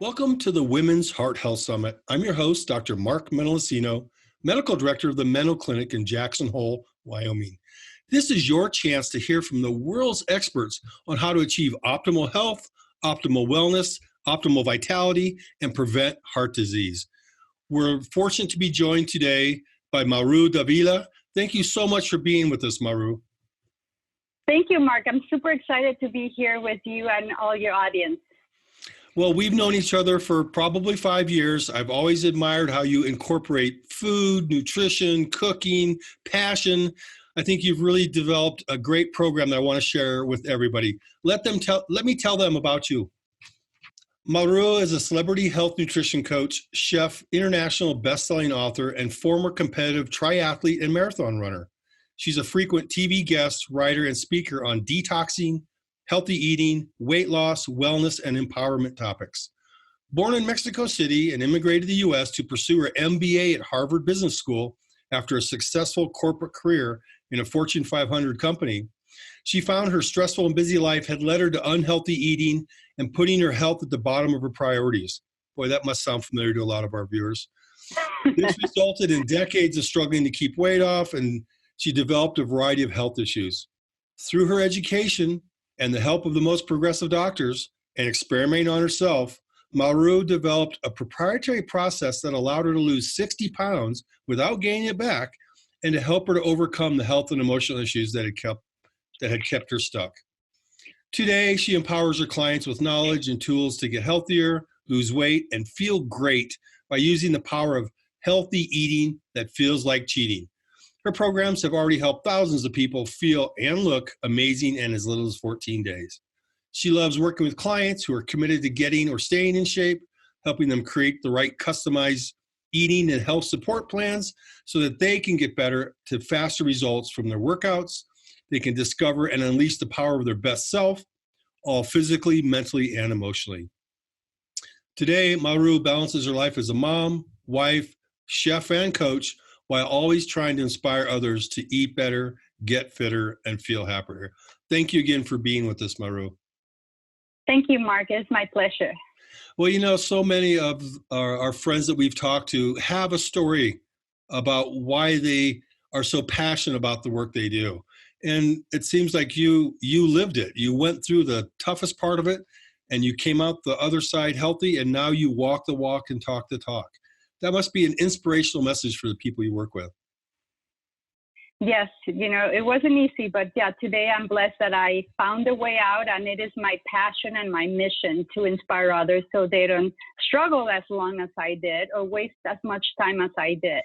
Welcome to the Women's Heart Health Summit. I'm your host, Dr. Mark Menolascino, Medical Director of the Meno Clinic in Jackson Hole, Wyoming. This is your chance to hear from the world's experts on how to achieve optimal health, optimal wellness, optimal vitality, and prevent heart disease. We're fortunate to be joined today by Maru Davila. Thank you so much for being with us, Maru. Thank you, Mark. I'm super excited to be here with you and all your audience. Well, we've known each other for probably 5 years. I've always admired how you incorporate food, nutrition, cooking, passion. I think you've really developed a great program that I want to share with everybody. Let me tell them about you. Maru is a celebrity health nutrition coach, chef, international best-selling author, and former competitive triathlete and marathon runner. She's a frequent TV guest, writer, and speaker on detoxing, healthy eating, weight loss, wellness, and empowerment topics. Born in Mexico City and immigrated to the U.S. to pursue her MBA at Harvard Business School after a successful corporate career in a Fortune 500 company, she found her stressful and busy life had led her to unhealthy eating and putting her health at the bottom of her priorities. Boy, that must sound familiar to a lot of our viewers. This resulted in decades of struggling to keep weight off, and she developed a variety of health issues. Through her education and the help of the most progressive doctors and experimenting on herself, Maru developed a proprietary process that allowed her to lose 60 pounds without gaining it back and to help her to overcome the health and emotional issues that had kept her stuck. Today, she empowers her clients with knowledge and tools to get healthier, lose weight, and feel great by using the power of healthy eating that feels like cheating. Her programs have already helped thousands of people feel and look amazing in as little as 14 days. She loves working with clients who are committed to getting or staying in shape, helping them create the right customized eating and health support plans so that they can get better to faster results from their workouts. They can discover and unleash the power of their best self, all physically, mentally, and emotionally. Today, Maru balances her life as a mom, wife, chef, and coach while always trying to inspire others to eat better, get fitter, and feel happier. Thank you again for being with us, Maru. Thank you, Mark. It's my pleasure. Well, you know, so many of our friends that we've talked to have a story about why they are so passionate about the work they do. And it seems like you lived it. You went through the toughest part of it, and you came out the other side healthy, and now you walk the walk and talk the talk. That must be an inspirational message for the people you work with. Yes, you know, it wasn't easy, but yeah, today I'm blessed that I found a way out, and it is my passion and my mission to inspire others so they don't struggle as long as I did or waste as much time as I did.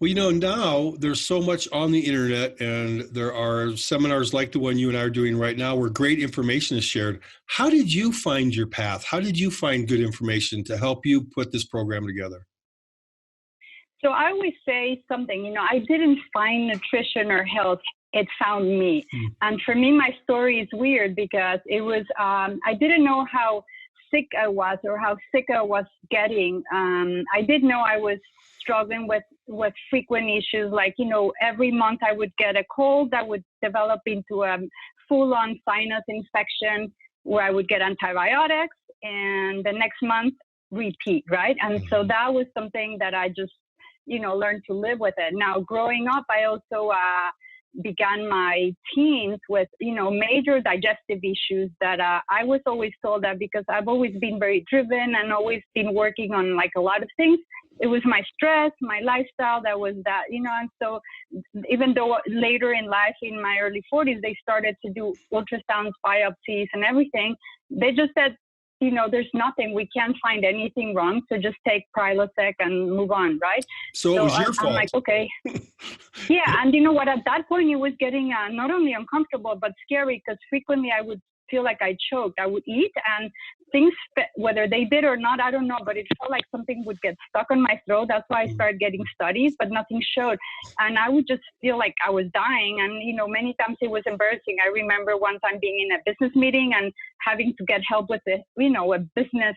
Well, you know, now there's so much on the internet, and there are seminars like the one you and I are doing right now where great information is shared. How did you find your path? How did you find good information to help you put this program together? So I always say something, you know, I didn't find nutrition or health, it found me. And for me, my story is weird because it was, I didn't know how sick I was or how sick I was getting. I did know I was struggling with frequent issues, like, you know, every month I would get a cold that would develop into a full-on sinus infection where I would get antibiotics, and the next month repeat, right? And so that was something that I just, you know, learned to live with it. Now, growing up, I also began my teens with, you know, major digestive issues that I was always told that because I've always been very driven and always been working on like a lot of things. It was my stress, my lifestyle that was that, you know, and so even though later in life, in my early 40s, they started to do ultrasounds, biopsies and everything, they just said, you know, there's nothing, we can't find anything wrong, so just take Prilosec and move on, right? So it was your fault. I'm like, okay. Yeah, and you know what, at that point, it was getting not only uncomfortable, but scary, because frequently I would feel like I choked. I would eat and things, whether they did or not, I don't know, but it felt like something would get stuck on my throat. That's why I started getting studies, but nothing showed. And I would just feel like I was dying. And, you know, many times it was embarrassing. I remember one time being in a business meeting and having to get help with a business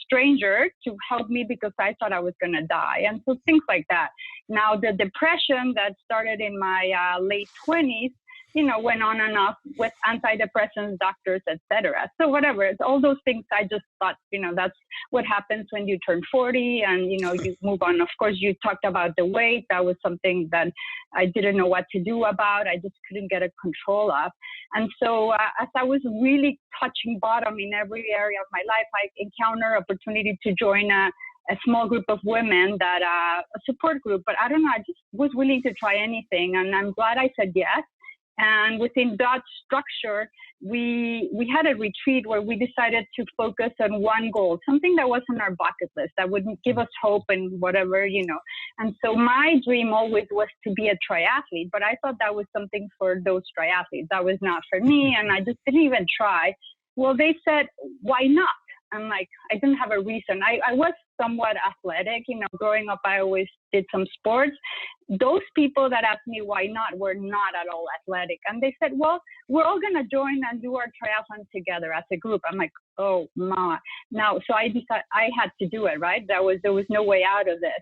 stranger to help me because I thought I was going to die. And so things like that. Now, the depression that started in my late 20s went on and off with antidepressants, doctors, etc. So whatever, it's all those things. I just thought, that's what happens when you turn 40 and, you move on. Of course, you talked about the weight. That was something that I didn't know what to do about. I just couldn't get a control of. And so as I was really touching bottom in every area of my life, I encountered opportunity to join a small group of women that a support group, but I don't know, I just was willing to try anything. And I'm glad I said yes. And within that structure, we had a retreat where we decided to focus on one goal, something that was on our bucket list that would give us hope and whatever, And so my dream always was to be a triathlete, but I thought that was something for those triathletes. That was not for me, and I just didn't even try. Well, they said, why not? I'm like, I didn't have a reason. I was somewhat athletic, growing up, I always did some sports. Those people that asked me why not were not at all athletic. And they said, well, we're all going to join and do our triathlon together as a group. I'm like, oh, my. Now, so I decided I had to do it, right? There was no way out of this.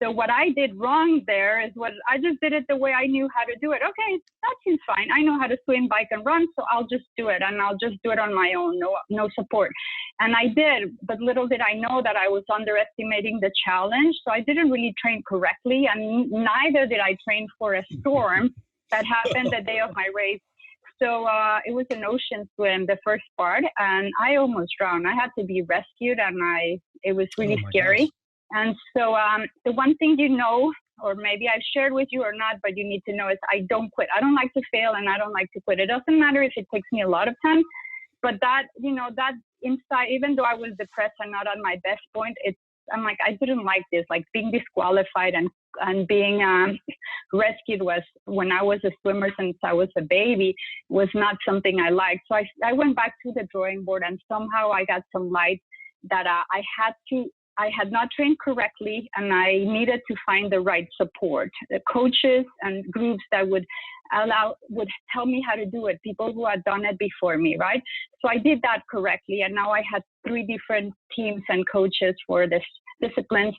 So what I did wrong there is I just did it the way I knew how to do it. Okay, that seems fine. I know how to swim, bike, and run, so I'll just do it, and I'll just do it on my own, no support. And I did, but little did I know that I was underestimating the challenge, so I didn't really train correctly, and neither did I train for a storm that happened the day of my race. So it was an ocean swim, the first part, and I almost drowned. I had to be rescued, and it was really scary. Gosh. And so the one thing or maybe I've shared with you or not, but you need to know is I don't quit. I don't like to fail, and I don't like to quit. It doesn't matter if it takes me a lot of time, but that inside, even though I was depressed and not on my best point, I'm like, I didn't like this, like being disqualified and being rescued was, when I was a swimmer since I was a baby, was not something I liked. So I went back to the drawing board, and somehow I got some light that I had not trained correctly, and I needed to find the right support, the coaches and groups that would tell me how to do it, people who had done it before me, right? So I did that correctly, and now I had 3 different teams and coaches for this disciplines.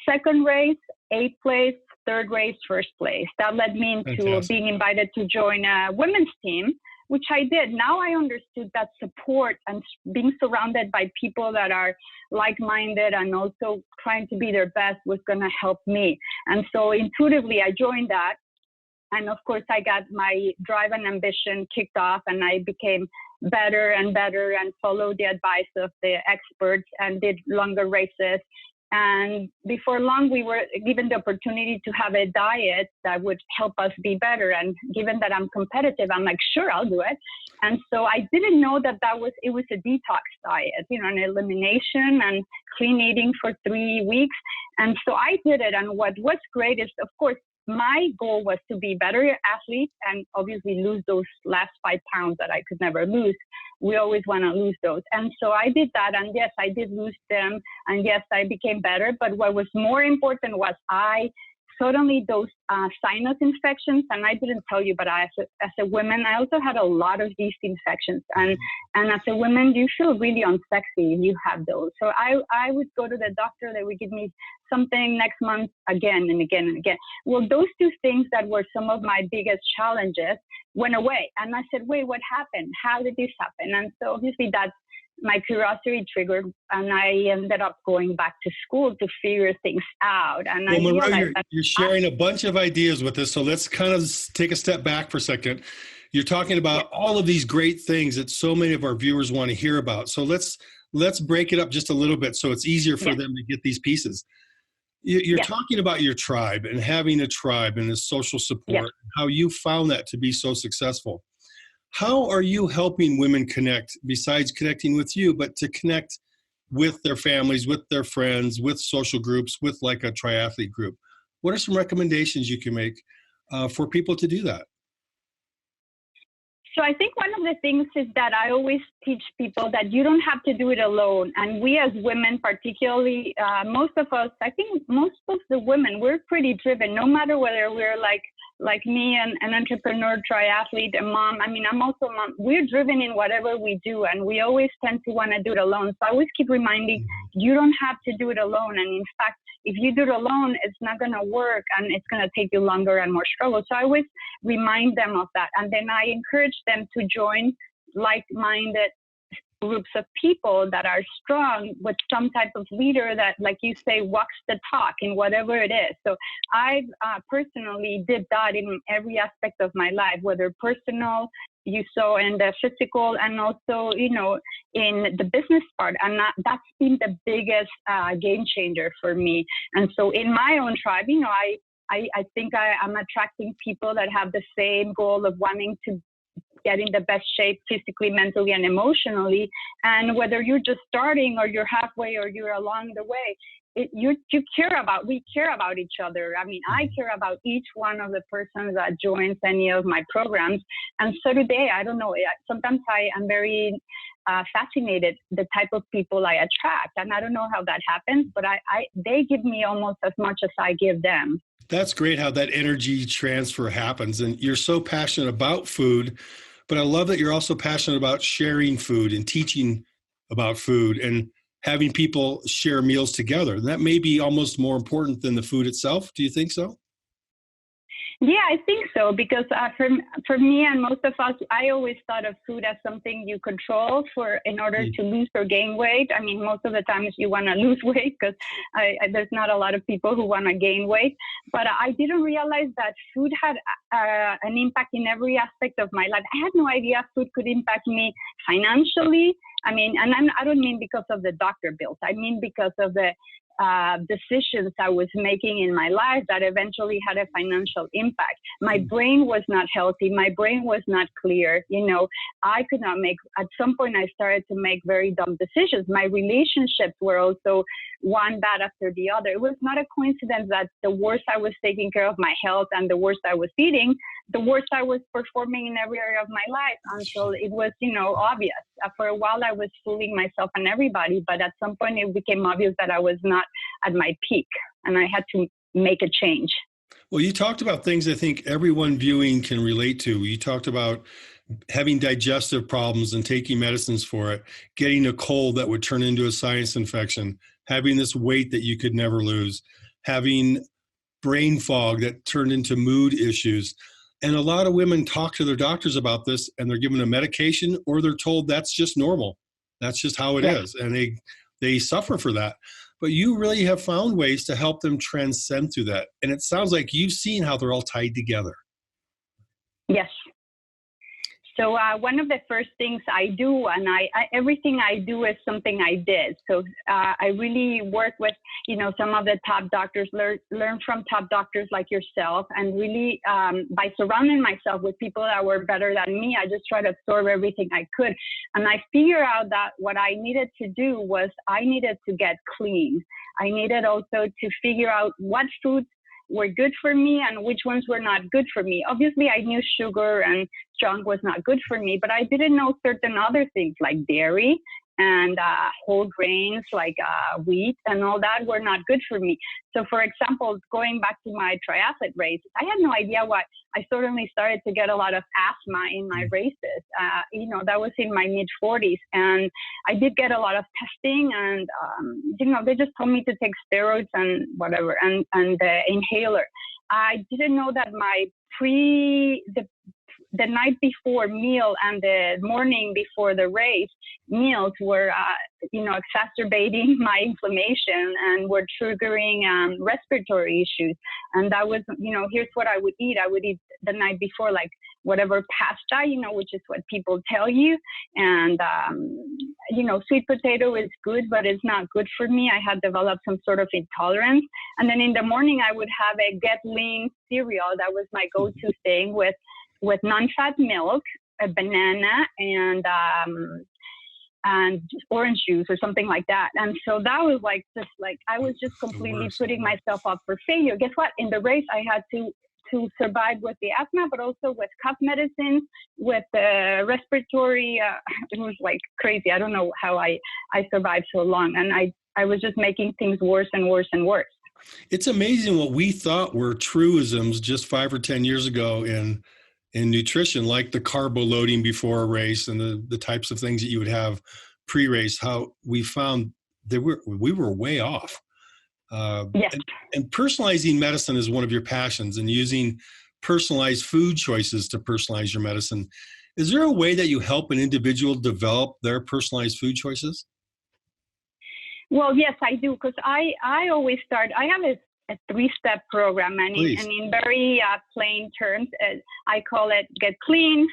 Second race, 8th place, third race, first place. That led me into being invited to join a women's team, which I did. Now I understood that support and being surrounded by people that are like-minded and also trying to be their best was going to help me. And so intuitively, I joined that. And of course, I got my drive and ambition kicked off, and I became better and better and followed the advice of the experts and did longer races. And before long, we were given the opportunity to have a diet that would help us be better. And given that I'm competitive, I'm like, sure, I'll do it. And so I didn't know that it was a detox diet, an elimination and clean eating for 3 weeks. And so I did it. And what was great is, of course, my goal was to be better athlete and obviously lose those last 5 pounds that I could never lose. We always want to lose those. And so I did that. And yes, I did lose them. And yes, I became better. But what was more important was suddenly those sinus infections, and I didn't tell you, but as a woman, I also had a lot of yeast infections. And as a woman, you feel really unsexy if you have those. So I would go to the doctor, they would give me something next month again and again and again. Well, those 2 things that were some of my biggest challenges went away. And I said, wait, what happened? How did this happen? And so obviously that's my curiosity triggered, and I ended up going back to school to figure things out. And well, Maru, you're sharing a bunch of ideas with us, so let's kind of take a step back for a second. You're talking about all of these great things that so many of our viewers want to hear about. So let's break it up just a little bit so it's easier for them to get these pieces. You're talking about your tribe and having a tribe and the social support, how you found that to be so successful. How are you helping women connect, besides connecting with you, but to connect with their families, with their friends, with social groups, with like a triathlete group? What are some recommendations you can make for people to do that? So I think one of the things is that I always teach people that you don't have to do it alone. And we as women, particularly, most of us, I think most of the women, we're pretty driven, no matter whether we're like me, an entrepreneur, triathlete, a mom. I mean, I'm also a mom. We're driven in whatever we do, and we always tend to want to do it alone. So I always keep reminding, you don't have to do it alone. And in fact, if you do it alone, it's not going to work and it's going to take you longer and more struggle. So I always remind them of that. And then I encourage them to join like-minded groups of people that are strong with some type of leader that, like you say, walks the talk in whatever it is. So I personally did that in every aspect of my life, whether personal, you saw, in the physical, and also, you know, in the business part. And that's been the biggest game changer for me. And so in my own tribe, you know, I think I'm attracting people that have the same goal of wanting to get in the best shape physically, mentally, and emotionally. And whether you're just starting or you're halfway or you're along the way, we care about each other. I mean, I care about each one of the persons that joins any of my programs. And so do they. I don't know. Sometimes I am very fascinated the type of people I attract. And I don't know how that happens, but they give me almost as much as I give them. That's great how that energy transfer happens. And you're so passionate about food, but I love that you're also passionate about sharing food and teaching about food and having people share meals together. That may be almost more important than the food itself. Do you think so? Yeah, I think so, because for me and most of us, I always thought of food as something you control in order to lose or gain weight. I mean, most of the times you want to lose weight, because there's not a lot of people who want to gain weight. But I didn't realize that food had an impact in every aspect of my life. I had no idea food could impact me financially. I mean, and I don't mean because of the doctor bills. I mean because of the decisions I was making in my life that eventually had a financial impact. My brain was not healthy. My brain was not clear. You know, I could not make, at some point I started to make very dumb decisions. My relationships were also one bad after the other. It was not a coincidence that the worse I was taking care of my health and the worse I was eating, the worse I was performing in every area of my life, until it was, you know, obvious. For a while I was fooling myself and everybody, but at some point it became obvious that I was not at my peak and I had to make a change. Well, you talked about things I think everyone viewing can relate to. You talked about having digestive problems and taking medicines for it, getting a cold that would turn into a sinus infection, having this weight that you could never lose, having brain fog that turned into mood issues. And a lot of women talk to their doctors about this, and they're given a medication, or they're told that's just normal. That's just how it is. And they suffer for that. But you really have found ways to help them transcend through that. And it sounds like you've seen how they're all tied together. Yes. So one of the first things I do, and everything I do is something I did. So I really work with, you know, some of the top doctors, learn from top doctors like yourself, and really by surrounding myself with people that were better than me, I just try to absorb everything I could. And I figured out that what I needed to do was I needed to get clean. I needed also to figure out what foods were good for me and which ones were not good for me. Obviously, I knew sugar and junk was not good for me, but I didn't know certain other things like dairy and whole grains like wheat and all that were not good for me. So for example, going back to my triathlete races, I had no idea why I suddenly started to get a lot of asthma in my races. You know, that was in my mid-40s, and I did get a lot of testing, and you know, they just told me to take steroids and whatever, and the inhaler. I didn't know that the night before meal and the morning before the race meals were, you know, exacerbating my inflammation and were triggering respiratory issues. And that was, you know, here's what I would eat. I would eat the night before, like whatever pasta, you know, which is what people tell you. And, you know, sweet potato is good, but it's not good for me. I had developed some sort of intolerance. And then in the morning, I would have a Get Lean cereal. That was my go-to thing with non-fat milk, a banana, and orange juice or something like that. And so that was like just like I was just completely putting myself up for failure. Guess what? In the race, I had to survive with the asthma, but also with cough medicines, with respiratory. It was like crazy. I don't know how I survived so long, and I was just making things worse and worse and worse. It's amazing what we thought were truisms just 5 or 10 years ago in nutrition, like the carbo loading before a race and the types of things that you would have pre-race, how we found that we were way off. Yes. And personalizing medicine is one of your passions, and using personalized food choices to personalize your medicine. Is there a way that you help an individual develop their personalized food choices? Well, yes, I do, because I always start. I have a three-step program, and in very plain terms, I call it get clean,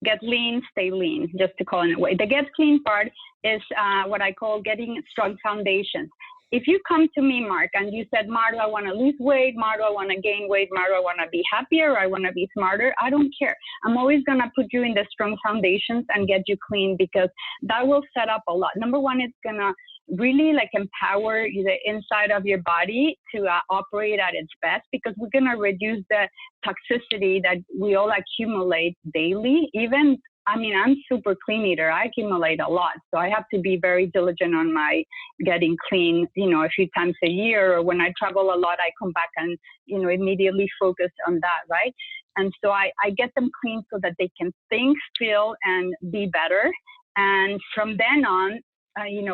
get lean, stay lean, just to call it in a way. The get clean part is what I call getting strong foundations. If you come to me, Mark, and you said, Maru, I want to lose weight, Maru, I want to gain weight, Maru, I want to be happier, I want to be smarter, I don't care. I'm always going to put you in the strong foundations and get you clean, because that will set up a lot. Number one, it's going to really like empower the inside of your body to operate at its best, because we're going to reduce the toxicity that we all accumulate daily. Even, I mean, I'm super clean eater. I accumulate a lot. So I have to be very diligent on my getting clean, a few times a year, or when I travel a lot, I come back and, immediately focus on that, right? And so I get them clean so that they can think, feel, and be better. And from then on,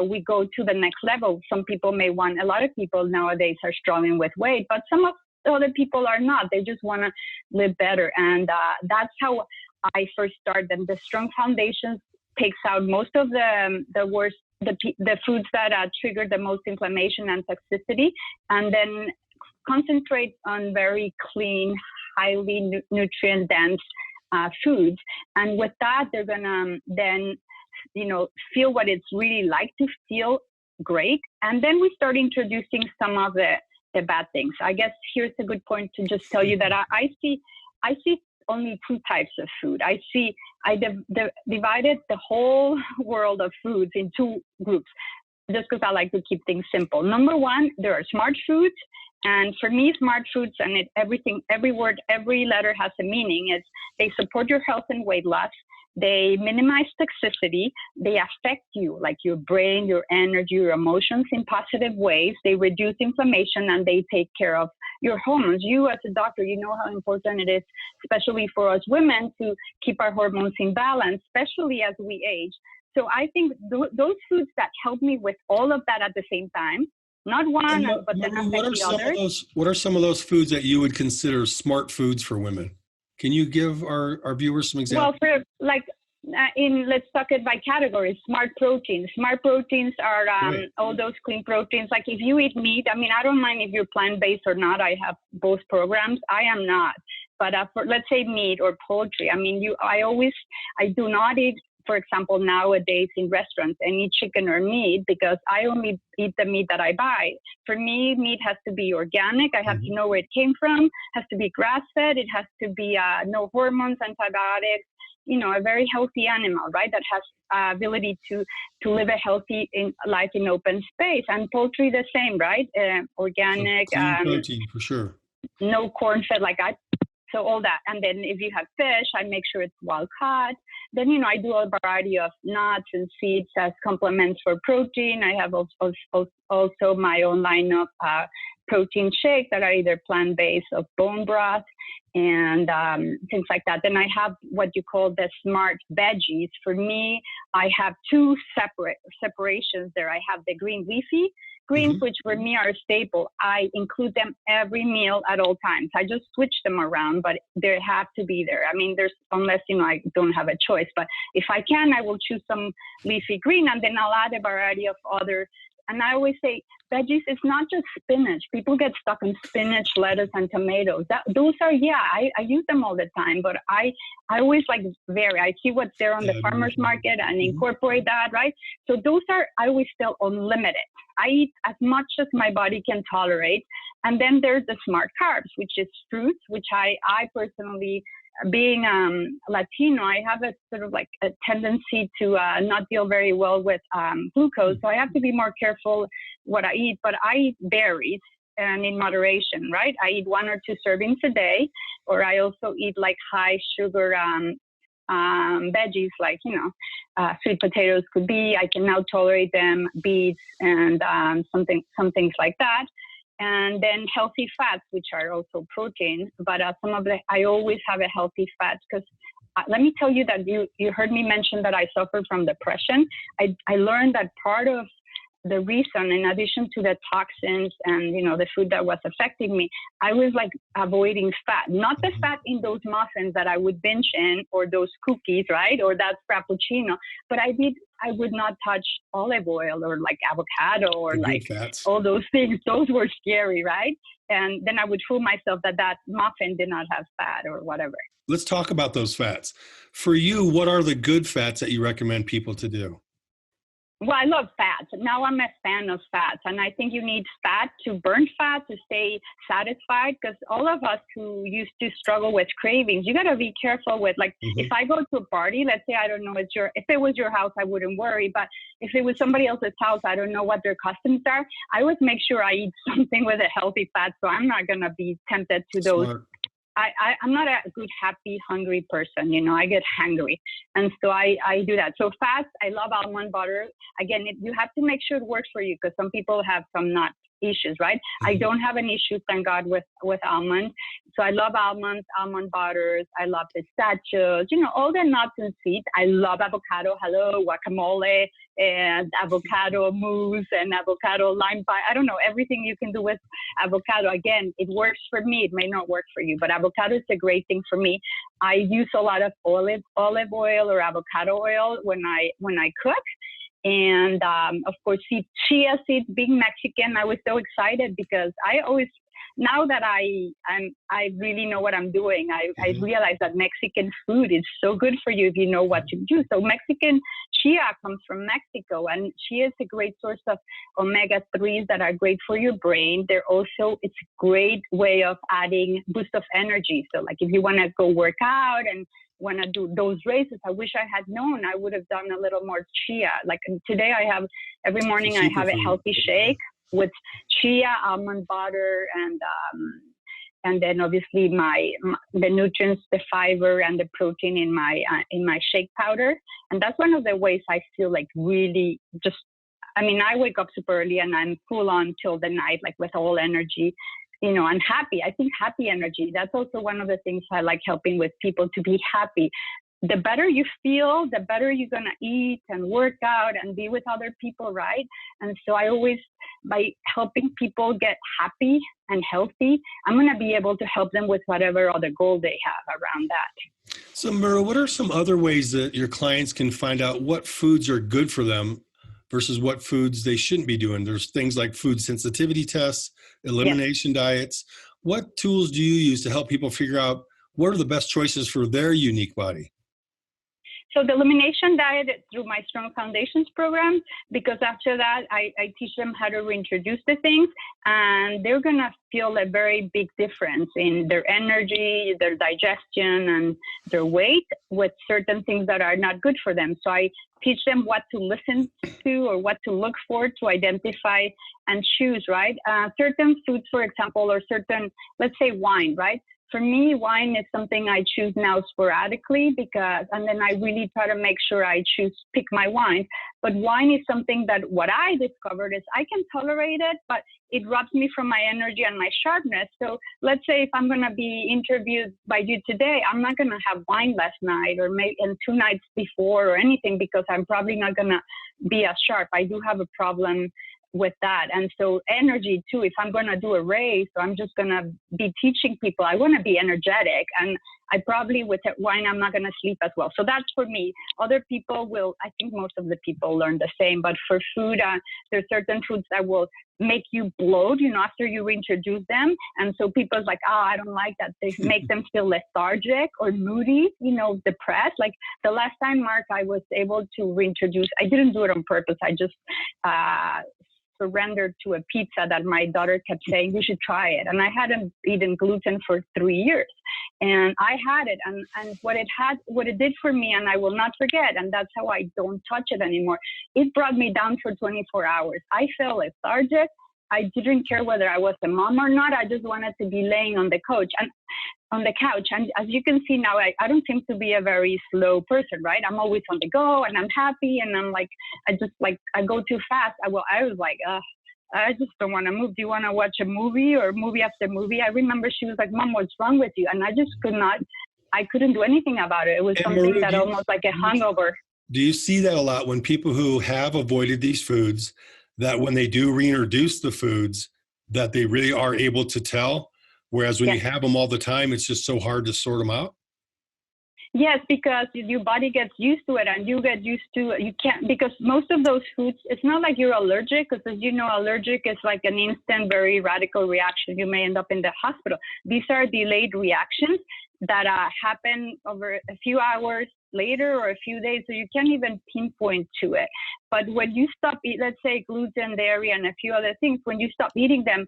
we go to the next level. Some people may want, a lot of people nowadays are struggling with weight, but some of the other people are not. They just want to live better. And that's how I first start them. The strong foundations takes out most of the worst, the foods that trigger the most inflammation and toxicity, and then concentrate on very clean, highly nutrient dense foods. And with that, they're gonna then feel what it's really like to feel great. And then we start introducing some of the bad things. I guess here's a good point to just tell you that I see only two types of food. I divided the whole world of foods in two groups, just because I like to keep things simple. Number one, there are smart foods. And for me, smart foods, and every word, every letter has a meaning. They support your health and weight loss. They minimize toxicity. They affect you, like your brain, your energy, your emotions in positive ways. They reduce inflammation, and they take care of your hormones. You as a doctor, you know how important it is, especially for us women, to keep our hormones in balance, especially as we age. So I think those foods that help me with all of that at the same time, not one, but then affect the others. What are some of those foods that you would consider smart foods for women? Can you give our viewers some examples? Well, let's talk it by categories. Smart proteins. Smart proteins are all those clean proteins. Like if you eat meat, I mean, I don't mind if you're plant-based or not. I have both programs. I am not. But for, let's say, meat or poultry, I mean, I do not eat, for example, nowadays in restaurants, any chicken or meat, because I only eat the meat that I buy. For me, meat has to be organic. I have to know where it came from, has to be grass-fed. It has to be no hormones, antibiotics, a very healthy animal, right? That has ability to live a healthy life in open space. And poultry, the same, right? Organic. So clean protein, for sure. No corn-fed, so all that. And then if you have fish, I make sure it's wild caught. Then, I do a variety of nuts and seeds as complements for protein. I have also my own line of protein shakes that are either plant-based or bone broth and things like that. Then I have what you call the smart veggies. For me, I have two separations there. I have the green leafy greens, which for me are a staple. I include them every meal at all times. I just switch them around, but they have to be there. I mean, unless, I don't have a choice, but if I can, I will choose some leafy green, and then I'll add a variety of other. And I always say veggies is not just spinach. People get stuck on spinach, lettuce, and tomatoes. Those are, I use them all the time, but I always vary. I see what's there on the farmer's market and incorporate that, right? So those are, I always tell, unlimited. I eat as much as my body can tolerate. And then there's the smart carbs, which is fruits, which I personally, being Latino, I have a sort of a tendency to not deal very well with glucose. So I have to be more careful what I eat, but I eat berries and in moderation, right? I eat 1 or 2 servings a day, or I also eat high sugar veggies, sweet potatoes could be. I can now tolerate them, beets, and some things like that. And then healthy fats, which are also protein, but I always have a healthy fat, because let me tell you that you heard me mention that I suffer from depression. I learned that part of the reason, in addition to the toxins and, the food that was affecting me, I was like avoiding fat, not the fat in those muffins that I would binge in, or those cookies, right? Or that Frappuccino, but I would not touch olive oil or like avocado or like all those things. Those were scary, right? And then I would fool myself that muffin did not have fat or whatever. Let's talk about those fats. For you, what are the good fats that you recommend people to do? Well, I love fats. Now I'm a fan of fats. And I think you need fat to burn fat to stay satisfied, because all of us who used to struggle with cravings, you got to be careful with, like, if I go to a party, let's say, I don't know, if it was your house, I wouldn't worry. But if it was somebody else's house, I don't know what their customs are. I always make sure I eat something with a healthy fat, so I'm not going to be tempted to those. Smart. I'm not a good, happy, hungry person. I get hangry. And so I do that. So fats, I love almond butter. Again, you have to make sure it works for you, because some people have some nut issues, right? I don't have an issue, thank God, with almonds. So I love almonds, almond butters. I love pistachios, all the nuts and seeds. I love avocado. Hello, guacamole and avocado mousse and avocado lime pie. I don't know, everything you can do with avocado. Again, it works for me. It may not work for you, but avocado is a great thing for me. I use a lot of olive oil or avocado oil when I cook. And of course, chia seeds. Being Mexican, I was so excited because now that I really know what I'm doing, I realize that Mexican food is so good for you if you know what to do. So Mexican chia comes from Mexico, and chia is a great source of omega-3s that are great for your brain. It's a great way of adding boost of energy. So like if you want to go work out and want to do those races, I wish I had known. I would have done a little more chia. Like today, every morning I have a healthy shake with chia, almond butter, and then obviously the nutrients, the fiber, and the protein in my shake powder. And that's one of the ways I feel like really I wake up super early and I'm full on till the night, like with all energy. I'm happy. I think happy energy, that's also one of the things I like helping with people, to be happy. The better you feel, the better you're going to eat and work out and be with other people, right? And so I always, by helping people get happy and healthy, I'm going to be able to help them with whatever other goal they have around that. So, Maru, what are some other ways that your clients can find out what foods are good for them versus what foods they shouldn't be doing? There's things like food sensitivity tests, elimination diets. What tools do you use to help people figure out what are the best choices for their unique body? So the elimination diet is through my Strong Foundations program, because after that, I teach them how to reintroduce the things, and they're going to feel a very big difference in their energy, their digestion, and their weight with certain things that are not good for them. So I teach them what to listen to or what to look for to identify and choose, right? Certain foods, for example, or certain, let's say wine, right? For me, wine is something I choose now sporadically and then I really try to make sure I pick my wine. But wine is something that what I discovered is I can tolerate it, but it robs me from my energy and my sharpness. So let's say if I'm going to be interviewed by you today, I'm not going to have wine last night or maybe and 2 nights before or anything, because I'm probably not going to be as sharp. I do have a problem with that. And so energy too, if I'm going to do a race, or I'm just going to be teaching people, I want to be energetic, and I probably with wine, I'm not going to sleep as well. So that's for me. Other people I think most of the people learn the same, but for food, there's certain foods that will make you bloat, after you reintroduce them. And so people's like, I don't like that. They make them feel lethargic or moody, depressed. Like the last time, Mark, I was able to reintroduce, I didn't do it on purpose. I just, surrendered to a pizza that my daughter kept saying, you should try it. And I hadn't eaten gluten for 3 years. And I had it. And what it did for me, and I will not forget, and that's how I don't touch it anymore, it brought me down for 24 hours. I felt lethargic. I didn't care whether I was a mom or not. I just wanted to be laying on the couch. And as you can see now, I don't seem to be a very slow person, right? I'm always on the go, and I'm happy, and I'm like, I go too fast. I was like, I just don't want to move. Do you want to watch a movie or movie after movie? I remember she was like, Mom, what's wrong with you? And I just couldn't do anything about it. It was something Maru, that almost like a hangover. Do you see that a lot when people who have avoided these foods, that when they do reintroduce the foods, that they really are able to tell? Whereas when you have them all the time, it's just so hard to sort them out? Yes, because your body gets used to it, and you get used to it. You can't, because most of those foods, it's not like you're allergic, because as you know, allergic is like an instant, very radical reaction. You may end up in the hospital. These are delayed reactions that happen over a few hours later or a few days, so you can't even pinpoint to it. But when you stop eating, let's say gluten, dairy, and a few other things, when you stop eating them,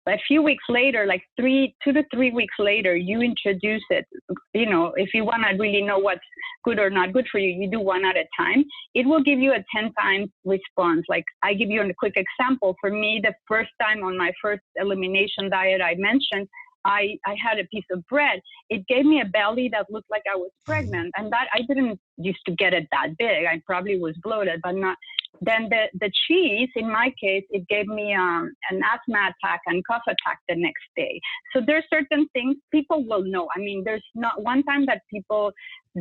a few weeks later, like 2 to 3 weeks later, you introduce it. You know, if you want to really know what's good or not good for you, you do one at a time. It will give you a 10 times response. Like I give you a quick example. For me, the first time on my first elimination diet I mentioned, I had a piece of bread. It gave me a belly that looked like I was pregnant. And that I didn't used to get it that big. I probably was bloated, but not. Then the cheese, in my case, it gave me an asthma attack and cough attack the next day. So there's certain things people will know. I mean, there's not one time that people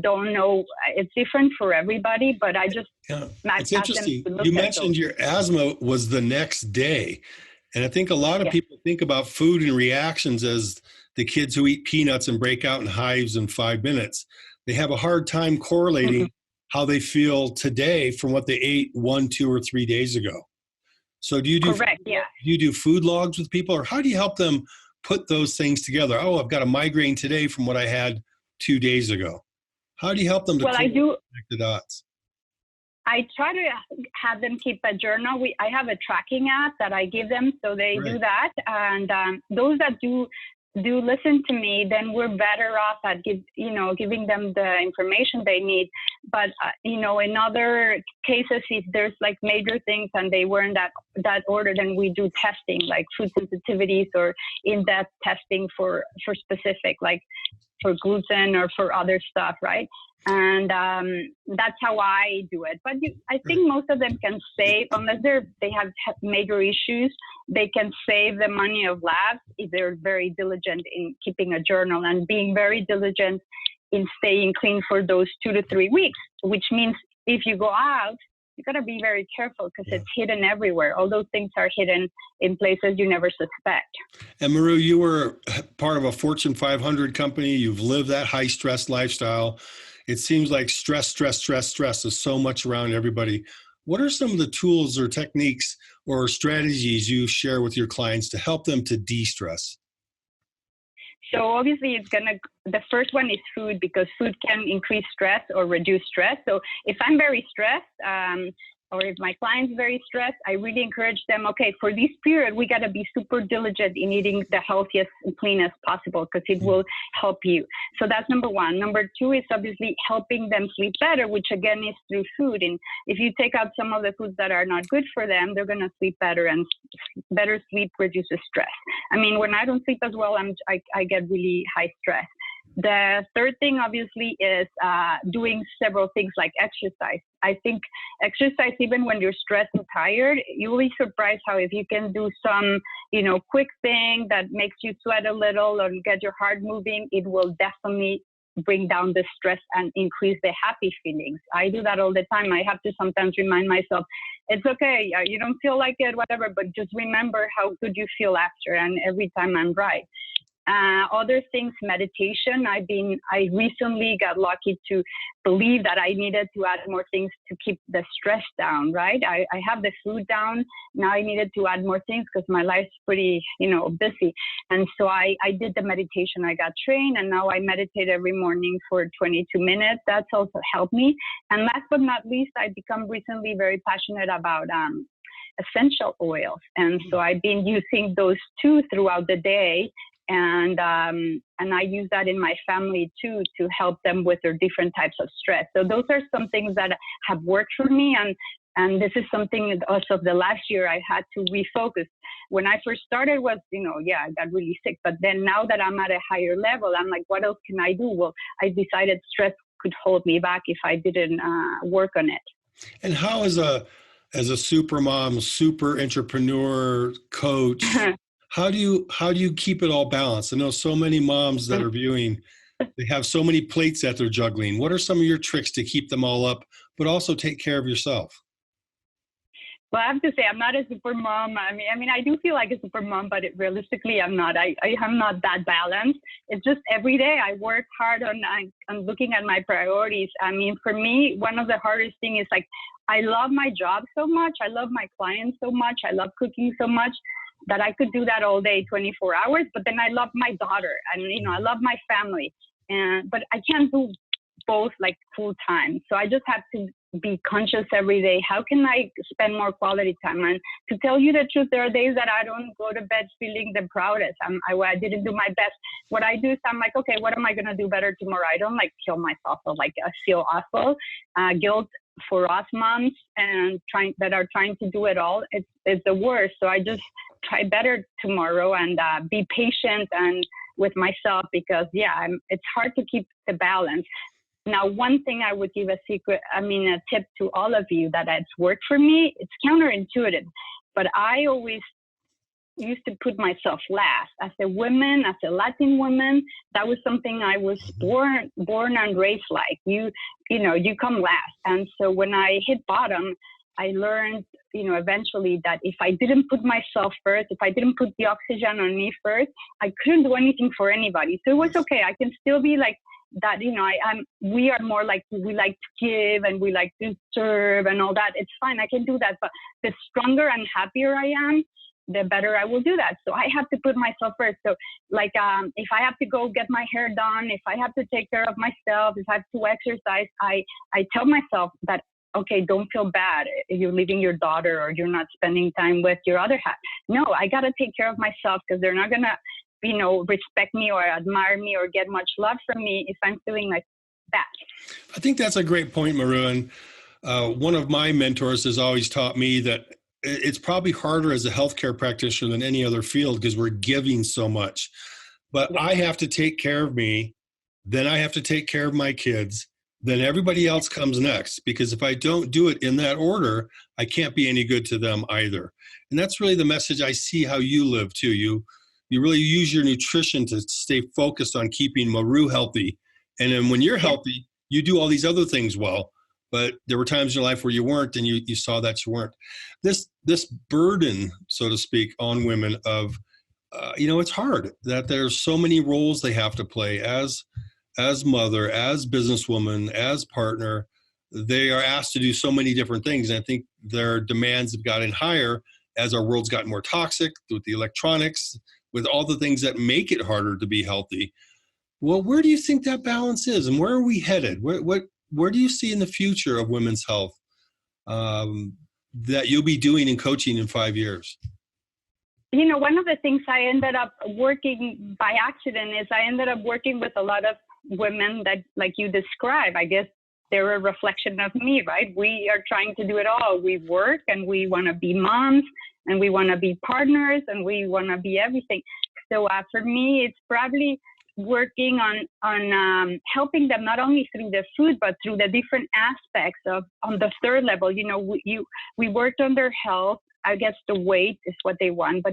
don't know. It's different for everybody, but I just it's interesting. You mentioned your asthma was the next day. And I think a lot of people think about food and reactions as the kids who eat peanuts and break out in hives in 5 minutes. They have a hard time correlating how they feel today from what they ate 1, 2, or 3 days ago. So do you do do you do food logs with people, or how do you help them put those things together? Oh, I've got a migraine today from what I had 2 days ago. How do you help them to connect the dots? I try to have them keep a journal. I have a tracking app that I give them, so they do that. And those that do listen to me, then we're better off at giving them the information they need. But in other cases, if there's like major things and they were in that order, then we do testing, like food sensitivities or in-depth testing for specific, like for gluten or for other stuff, right? And that's how I do it. But I think most of them can save, unless they have major issues, they can save the money of labs if they're very diligent in keeping a journal and being very diligent in staying clean for those 2 to 3 weeks, which means if you go out, you got to be very careful because it's hidden everywhere. All those things are hidden in places you never suspect. And Maru, you were part of a Fortune 500 company. You've lived that high stress lifestyle. It seems like stress is so much around everybody. What are some of the tools or techniques or strategies you share with your clients to help them to de-stress? So obviously the first one is food, because food can increase stress or reduce stress. So if I'm very stressed, or if my client's very stressed, I really encourage them, okay, for this period, we got to be super diligent in eating the healthiest and cleanest possible, because it will help you. So that's number one. Number two is obviously helping them sleep better, which again is through food. And if you take out some of the foods that are not good for them, they're going to sleep better, and better sleep reduces stress. I mean, when I don't sleep as well, I get really high stress. The third thing, obviously, is doing several things like exercise. I think exercise, even when you're stressed and tired, you'll be surprised how if you can do some, quick thing that makes you sweat a little or get your heart moving, it will definitely bring down the stress and increase the happy feelings. I do that all the time. I have to sometimes remind myself, it's okay, you don't feel like it, whatever, but just remember how good you feel after, and every time I'm right. Other things, meditation. I recently got lucky to believe that I needed to add more things to keep the stress down, right? I have the food down. Now I needed to add more things because my life's pretty, busy. And so I did the meditation. I got trained, and now I meditate every morning for 22 minutes. That's also helped me. And last but not least, I become recently very passionate about essential oils. And so I've been using those two throughout the day. And I use that in my family too, to help them with their different types of stress. So those are some things that have worked for me. And this is something also the last year I had to refocus. When I first started was, I got really sick. But then now that I'm at a higher level, I'm like, what else can I do? Well, I decided stress could hold me back if I didn't work on it. And how as a super mom, super entrepreneur, coach, How do you keep it all balanced? I know so many moms that are viewing, they have so many plates that they're juggling. What are some of your tricks to keep them all up, but also take care of yourself? Well, I have to say, I'm not a super mom. I mean, I do feel like a super mom, but realistically, I'm not. I am not that balanced. It's just every day I work hard on looking at my priorities. I mean, for me, one of the hardest things is like, I love my job so much. I love my clients so much. I love cooking so much that I could do that all day, 24 hours. But then I love my daughter and, I love my family. But I can't do both like full time. So I just have to be conscious every day. How can I spend more quality time? And to tell you the truth, there are days that I don't go to bed feeling the proudest. I didn't do my best. What I do is I'm like, okay, what am I going to do better tomorrow? I don't like kill myself or like I feel awful. Guilt for us moms and that are trying to do it all, it's the worst. So I just try better tomorrow and be patient and with myself because it's hard to keep the balance. Now, one thing I would give a tip to all of you that has worked for me, it's counterintuitive, but I always used to put myself last. As a woman, as a Latin woman, that was something I was born and raised like. You come last. And so when I hit bottom, I learned, eventually that if I didn't put myself first, if I didn't put the oxygen on me first, I couldn't do anything for anybody. So it was okay. I can still be like, that we are more like we like to give and we like to serve and all that. It's fine, I can do that, but the stronger and happier I am, the better I will do that. So I have to put myself first. So like if I have to go get my hair done, if I have to take care of myself, if I have to exercise, I tell myself that, okay, don't feel bad if you're leaving your daughter or you're not spending time with your other half. No, I got to take care of myself because they're not gonna respect me or admire me or get much love from me if I'm feeling like that. I think that's a great point, Maru. And one of my mentors has always taught me that it's probably harder as a healthcare practitioner than any other field because we're giving so much. But I have to take care of me, then I have to take care of my kids, then everybody else comes next. Because if I don't do it in that order, I can't be any good to them either. And that's really the message I see how you live too. You really use your nutrition to stay focused on keeping Maru healthy. And then when you're healthy, you do all these other things well. But there were times in your life where you weren't, and you saw that you weren't. This burden, so to speak, on women of, it's hard that there's so many roles they have to play as mother, as businesswoman, as partner. They are asked to do so many different things. And I think their demands have gotten higher as our world's gotten more toxic with the electronics, with all the things that make it harder to be healthy. Well, where do you think that balance is, and where are we headed? Where do you see in the future of women's health that you'll be doing in coaching in 5 years? One of the things I ended up working by accident is I ended up working with a lot of women that, like you describe, I guess they're a reflection of me, right? We are trying to do it all. We work and we want to be moms and we want to be partners and we want to be everything. So for me, it's probably working on helping them not only through the food, but through the different aspects of on the third level. We worked on their health. I guess the weight is what they want, but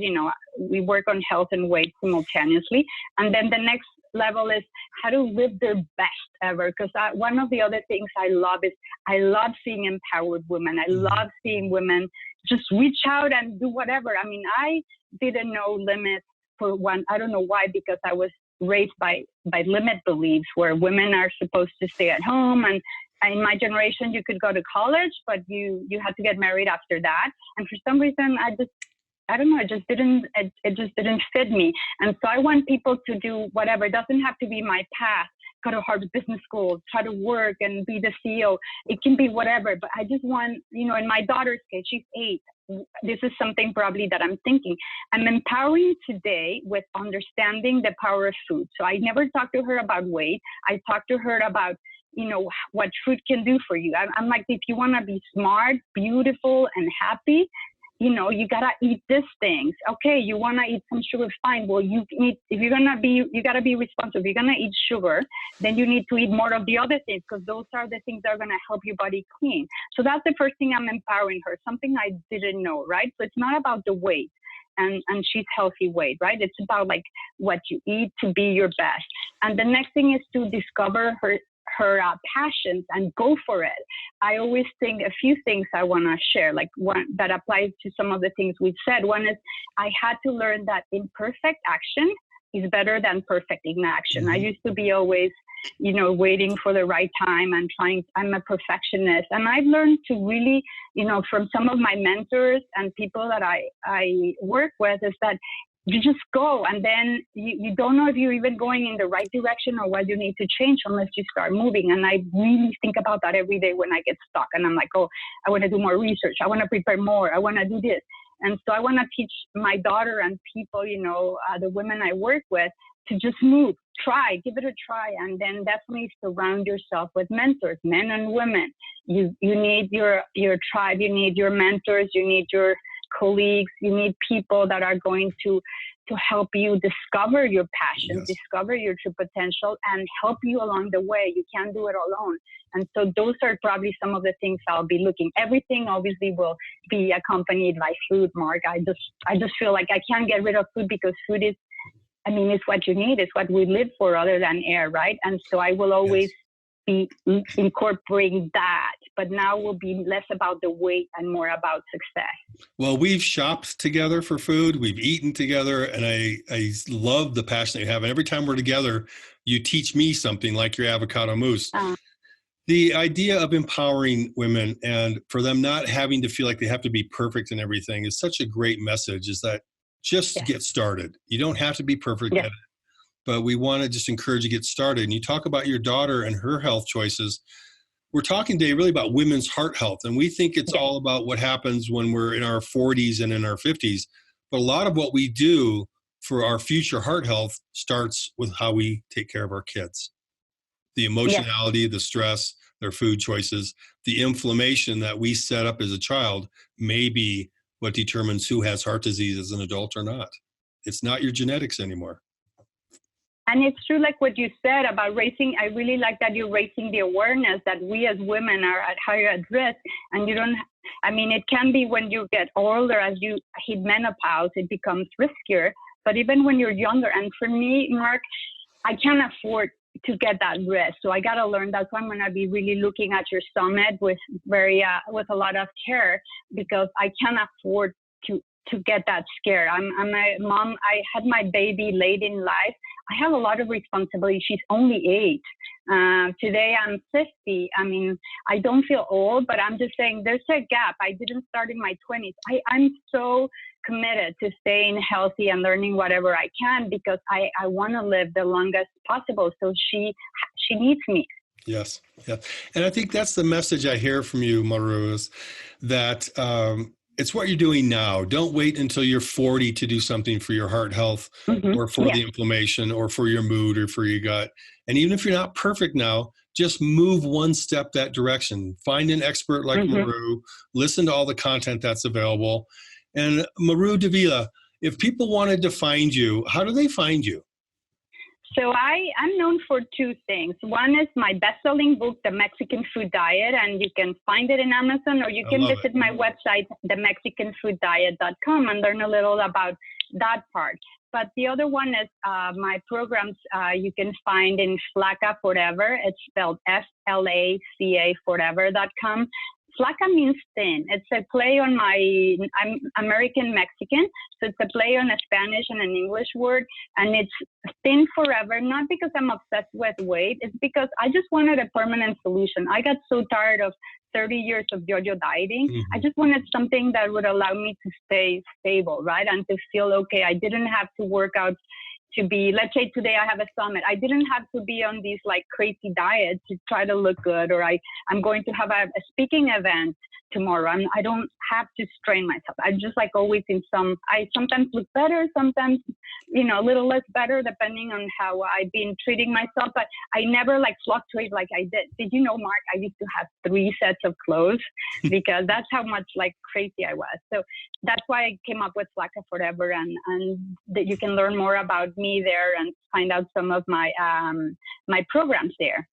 we work on health and weight simultaneously. And then the next level is how to live their best ever. Because one of the other things I love is I love seeing empowered women. I love seeing women just reach out and do whatever. I mean, I didn't know limits for one. I don't know why, because I was raised by limit beliefs where women are supposed to stay at home. And in my generation, you could go to college, but you had to get married after that. And for some reason, I don't know, it just didn't fit me. And so I want people to do whatever. It doesn't have to be my path. Go to Harvard Business School, try to work and be the CEO. It can be whatever, but I just want, in my daughter's case, she's 8. This is something probably that I'm thinking. I'm empowering today with understanding the power of food. So I never talk to her about weight. I talk to her about, what food can do for you. I'm like, if you want to be smart, beautiful, and happy, you gotta eat these things. Okay, you wanna eat some sugar, fine. Well, you gotta be responsible. If you're gonna eat sugar, then you need to eat more of the other things, because those are the things that are gonna help your body clean. So that's the first thing I'm empowering her, something I didn't know, right? So it's not about the weight and she's healthy weight, right? It's about like what you eat to be your best. And the next thing is to discover her passions and go for it. I always think a few things I want to share, like one that applies to some of the things we've said. One is I had to learn that imperfect action is better than perfect inaction. I used to be always, waiting for the right time and I'm a perfectionist. And I've learned to really, from some of my mentors and people that I work with, is that you just go, and then you don't know if you're even going in the right direction or what you need to change unless you start moving. And I really think about that every day when I get stuck and I'm like, oh, I want to do more research. I want to prepare more. I want to do this. And so I want to teach my daughter and people, the women I work with, to just move, give it a try, and then definitely surround yourself with mentors, men and women. You need your tribe, you need your mentors, you need your colleagues, you need people that are going to help you discover your passion, discover your true potential, and help you along the way. You can't do it alone. And so those are probably some of the things I'll be looking. Everything obviously will be accompanied by food, Mark. I just feel like I can't get rid of food because food is, it's what you need. It's what we live for other than air, right? And so I will always be incorporating that, but now will be less about the weight and more about success. Well, we've shopped together for food. We've eaten together, and I love the passion that you have. And every time we're together, you teach me something, like your avocado mousse. The idea of empowering women and for them not having to feel like they have to be perfect in everything is such a great message, is that just get started. You don't have to be perfect at it, but we want to just encourage you to get started. And you talk about your daughter and her health choices. We're talking today really about women's heart health, and we think it's all about what happens when we're in our 40s and in our 50s. But a lot of what we do for our future heart health starts with how we take care of our kids. The emotionality, the stress, their food choices, the inflammation that we set up as a child may be what determines who has heart disease as an adult or not. It's not your genetics anymore. And it's true, like what you said about raising, I really like that you're raising the awareness that we as women are at higher at risk. And you don't, it can be when you get older, as you hit menopause, it becomes riskier. But even when you're younger, and for me, Mark, I can't afford to get that risk. So I got to learn. That's why I'm going to be really looking at your summit with a lot of care, because I can't afford to get that scared. I'm a mom. I had my baby late in life. I have a lot of responsibility. She's only 8. Today I'm 50. I don't feel old, but I'm just saying there's a gap. I didn't start in my 20s. I'm so committed to staying healthy and learning whatever I can, because I want to live the longest possible. So she needs me. Yes. Yeah. And I think that's the message I hear from you, Maru, is that it's what you're doing now. Don't wait until you're 40 to do something for your heart health or for the inflammation or for your mood or for your gut. And even if you're not perfect now, just move one step that direction. Find an expert like Maru, listen to all the content that's available. And Maru Davila, if people wanted to find you, how do they find you? So I'm known for 2 things. One is my best-selling book, The Mexican Food Diet, and you can find it in Amazon, or you can visit my website, themexicanfooddiet.com, and learn a little about that part. But the other one is my programs you can find in Flaca Forever. It's spelled FLACA forever.com. Flaca means thin. It's a play on I'm American Mexican, so it's a play on a Spanish and an English word, and it's thin forever, not because I'm obsessed with weight, it's because I just wanted a permanent solution. I got so tired of 30 years of yo-yo dieting. I just wanted something that would allow me to stay stable, right? And to feel okay. I didn't have to work out to be, let's say today I have a summit. I didn't have to be on these like crazy diets to try to look good, or I'm going to have a speaking event tomorrow. I don't have to strain myself. I just like always I sometimes look better, sometimes, a little less better, depending on how I've been treating myself, but I never like fluctuate like I did. Did you know, Mark, I used to have 3 sets of clothes because that's how much like crazy I was. So that's why I came up with Flaca Forever, and that you can learn more about me there and find out some of my, my programs there.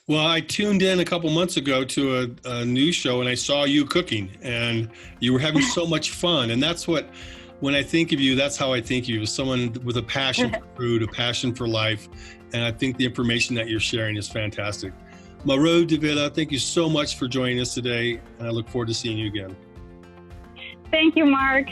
Well, I tuned in a couple months ago to a news show, and I saw you cooking, and you were having so much fun. And that's when I think of you, that's how I think of you, as someone with a passion for food, a passion for life. And I think the information that you're sharing is fantastic. Maru Davila, thank you so much for joining us today, and I look forward to seeing you again. Thank you, Mark.